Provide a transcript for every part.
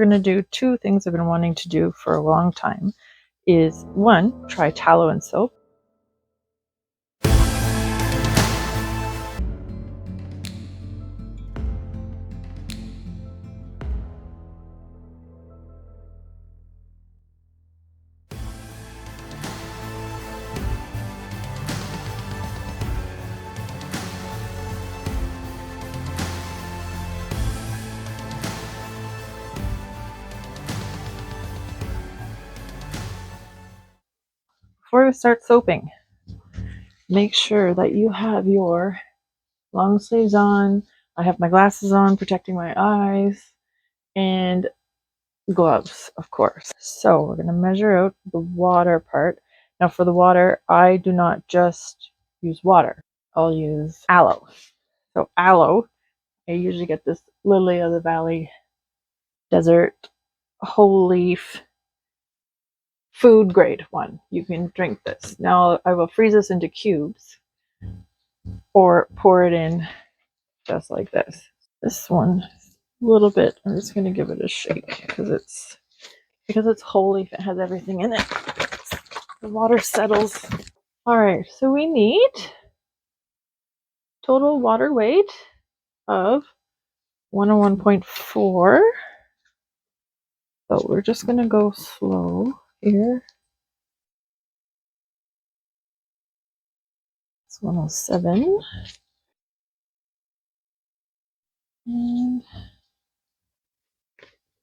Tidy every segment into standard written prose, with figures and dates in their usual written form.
We're going to do two things I've been wanting to do for a long time. Is one, try tallow and soap. Before we start soaping, make sure that you have your long sleeves on. I have my glasses on, protecting my eyes, and gloves, of course. So we're going to measure out the water part. Now for the water, I do not just use water. I'll use aloe. So aloe, I usually get this Lily of the Valley desert whole leaf food grade one. You can drink this. Now I will freeze this into cubes or pour it in just like this. This one, a little bit, I'm just going to give it a shake because it's whole leaf. It has everything in it. The water settles. All right, so we need total water weight of 101.4. So we're just going to go slow here. It's 107. And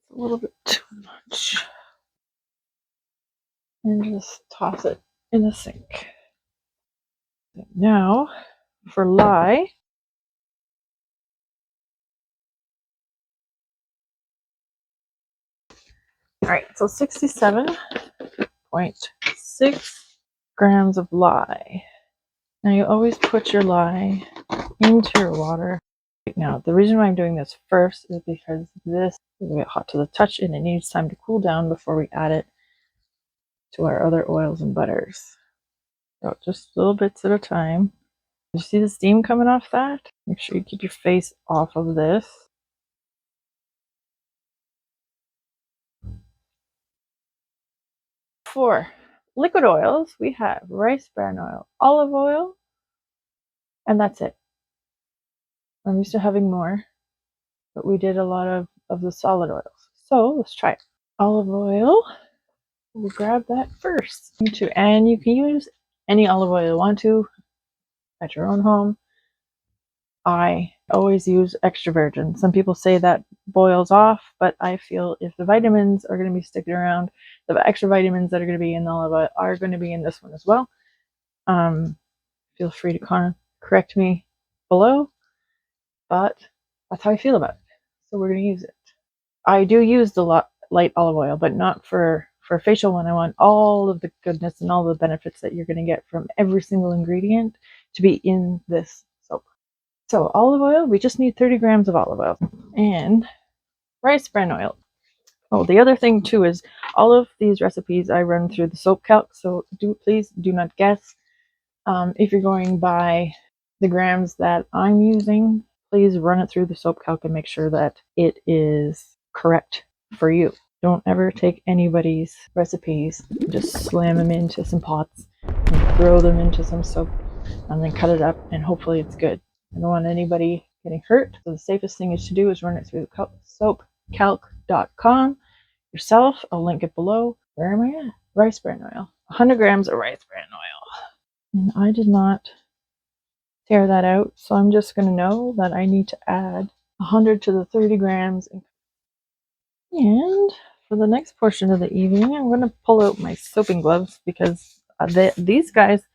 a little bit too much. And just toss it in the sink. Now, for lye, all right, so 67.6 grams of lye. Now you always put your lye into your water. Now, the reason why I'm doing this first is because this is a bit hot to the touch and it needs time to cool down before we add it to our other oils and butters. So just little bits at a time. You see the steam coming off that? Make sure you keep your face off of this. For liquid oils, we have rice bran oil, olive oil, and that's it. I'm used to having more, but we did a lot of the solid oils. So let's try it. Olive oil, we'll grab that first. And you can use any olive oil you want to at your own home. I always use extra virgin. Some people say that boils off, but I feel if the vitamins are going to be sticking around, the extra vitamins that are going to be in the olive oil are going to be in this one as well. Feel free to correct me below, but that's how I feel about it. So we're going to use it. I do use the light olive oil, but not for a facial one. I want all of the goodness and all the benefits that you're going to get from every single ingredient to be in this soap. So olive oil, we just need 30 grams of olive oil and rice bran oil. Oh, the other thing too is all of these recipes I run through the soap calc, so please do not guess. If you're going by the grams that I'm using, please run it through the soap calc and make sure that it is correct for you. Don't ever take anybody's recipes, just slam them into some pots and throw them into some soap and then cut it up and hopefully it's good. I don't want anybody getting hurt, so the safest thing is to do is run it through the soapcalc.com yourself. I'll link it below. Where am I at? Rice bran oil. 100 grams of rice bran oil. And I did not tear that out, so I'm just going to know that I need to add 100 to the 30 grams. And for the next portion of the evening, I'm going to pull out my soaping gloves because these guys,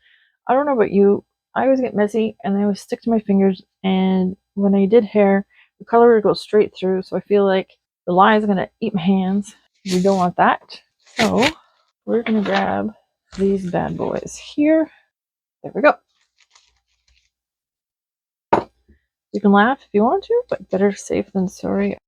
I don't know about you, I always get messy and they always stick to my fingers, and when I did hair, the color would go straight through, so I feel like the lye is going to eat my hands. We don't want that. So we're going to grab these bad boys here. There we go. You can laugh if you want to, but better safe than sorry.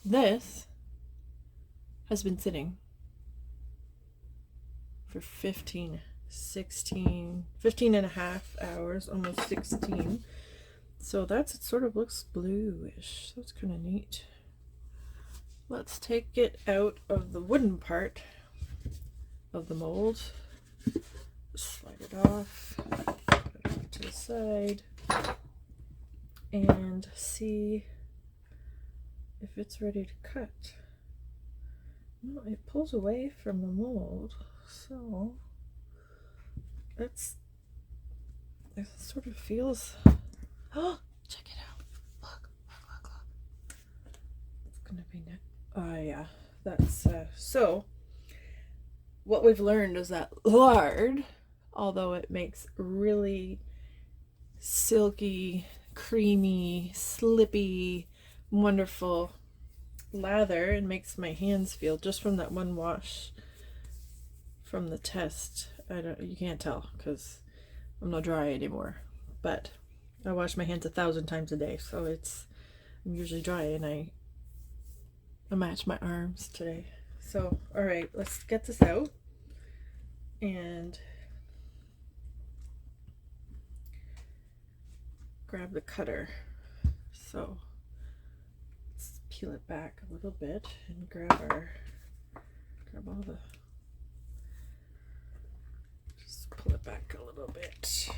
This has been sitting for 15 and a half hours, almost 16. So it sort of looks bluish. That's kind of neat. Let's take it out of the wooden part of the mold. Slide it off, put it off to the side, and see if it's ready to cut. No, it pulls away from the mold, so it sort of feels. Oh, check it out! Look! It's gonna be neat. Yeah, that's so. What we've learned is that lard, although it makes really silky, creamy, slippy, wonderful lather, and makes my hands feel, just from that one wash from the test. You can't tell because I'm not dry anymore, but I wash my hands 1,000 times a day, so I'm usually dry, and I match my arms today. So all right, let's get this out and grab the cutter. So let's peel it back a little bit and grab all the, just pull it back a little bit.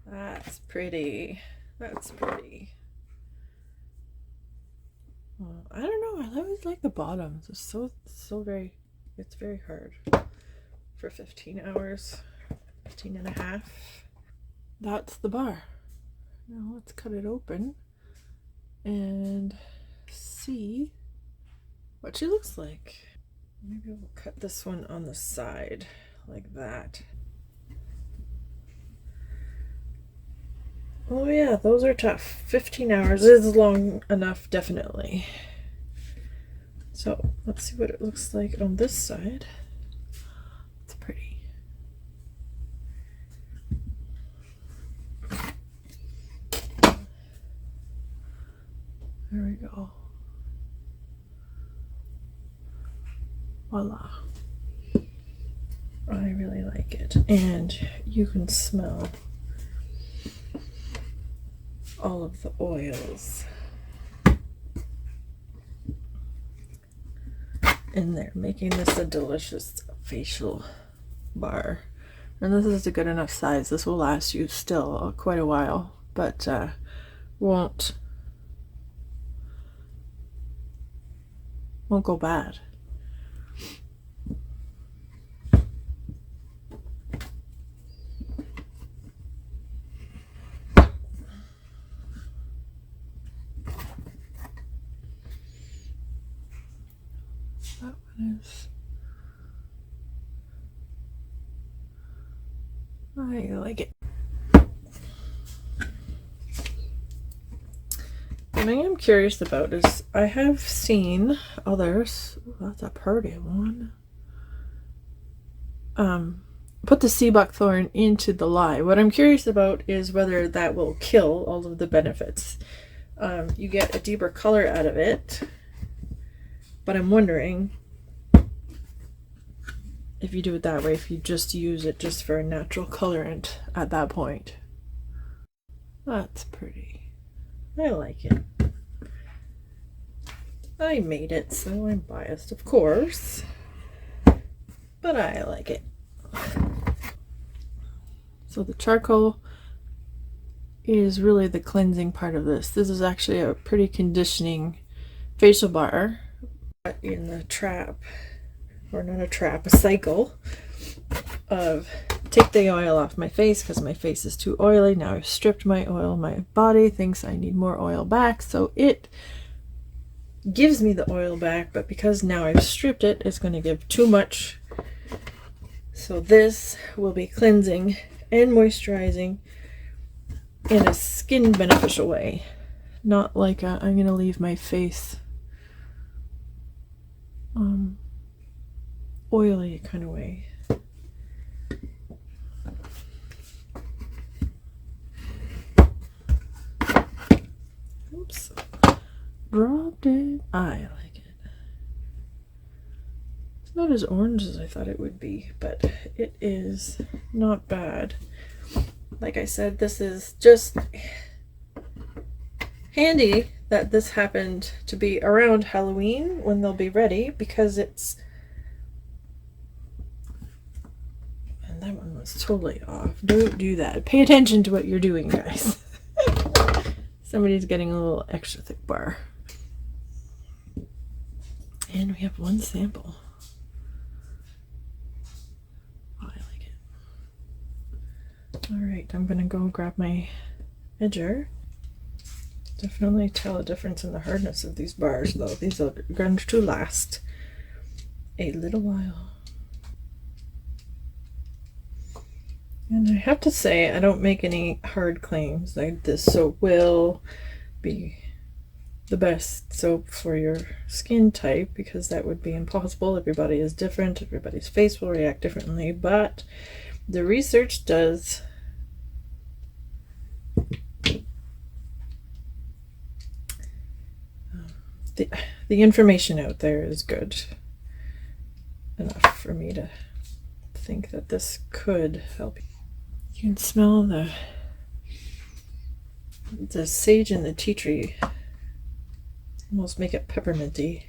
That's pretty. I don't know, I always like the bottoms. It's it's very hard for 15 hours, 15 and a half. That's the bar. Now let's cut it open and see what she looks like. Maybe we'll cut this one on the side like that. Oh yeah, those are tough. 15 hours is long enough, definitely. So let's see what it looks like on this side. It's pretty. There we go. Voila. I really like it. And you can smell all of the oils in there, making this a delicious facial bar. And this is a good enough size. This will last you still quite a while, but won't go bad. That one is. I like it. What I am curious about is I have seen others that's a pretty one. Put the sea buckthorn into the lye. What I'm curious about is whether that will kill all of the benefits. You get a deeper color out of it, but I'm wondering if you do it that way, if you just use it just for a natural colorant at that point. That's pretty. I like it. I made it, so I'm biased, of course, but I like it. So the charcoal is really the cleansing part of this. This is actually a pretty conditioning facial bar in the trap, or not a trap, a cycle of take the oil off my face because my face is too oily. Now I've stripped my oil. My body thinks I need more oil back, so it gives me the oil back, but because now I've stripped it, it's going to give too much. So this will be cleansing and moisturizing in a skin beneficial way, not like I'm going to leave my face oily kind of way. Oops, dropped it. I like it. It's not as orange as I thought it would be, but it is not bad. Like I said, this is just handy that this happened to be around Halloween when they'll be ready, because it's, and that one was totally off. Don't do that. Pay attention to what you're doing, guys. Somebody's getting a little extra thick bar. And we have one sample. Oh, I like it. Alright, I'm gonna go grab my edger. Definitely tell a difference in the hardness of these bars, though. These are going to last a little while. And I have to say, I don't make any hard claims like this soap will be the best soap for your skin type, because that would be impossible. Everybody is different. Everybody's face will react differently, but the research does the information out there is good enough for me to think that this could help. You can smell the sage and the tea tree. Almost make it pepperminty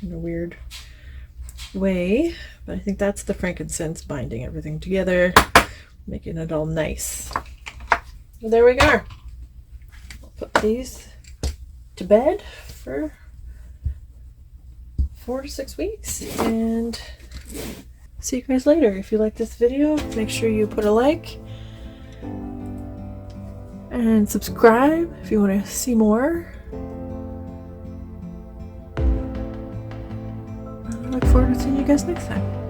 in a weird way, but I think that's the frankincense binding everything together, making it all nice. Well, there we go. I'll put these to bed for 4 to 6 weeks and see you guys later. If you like this video, make sure you put a like and subscribe if you want to see more. I look forward to seeing you guys next time.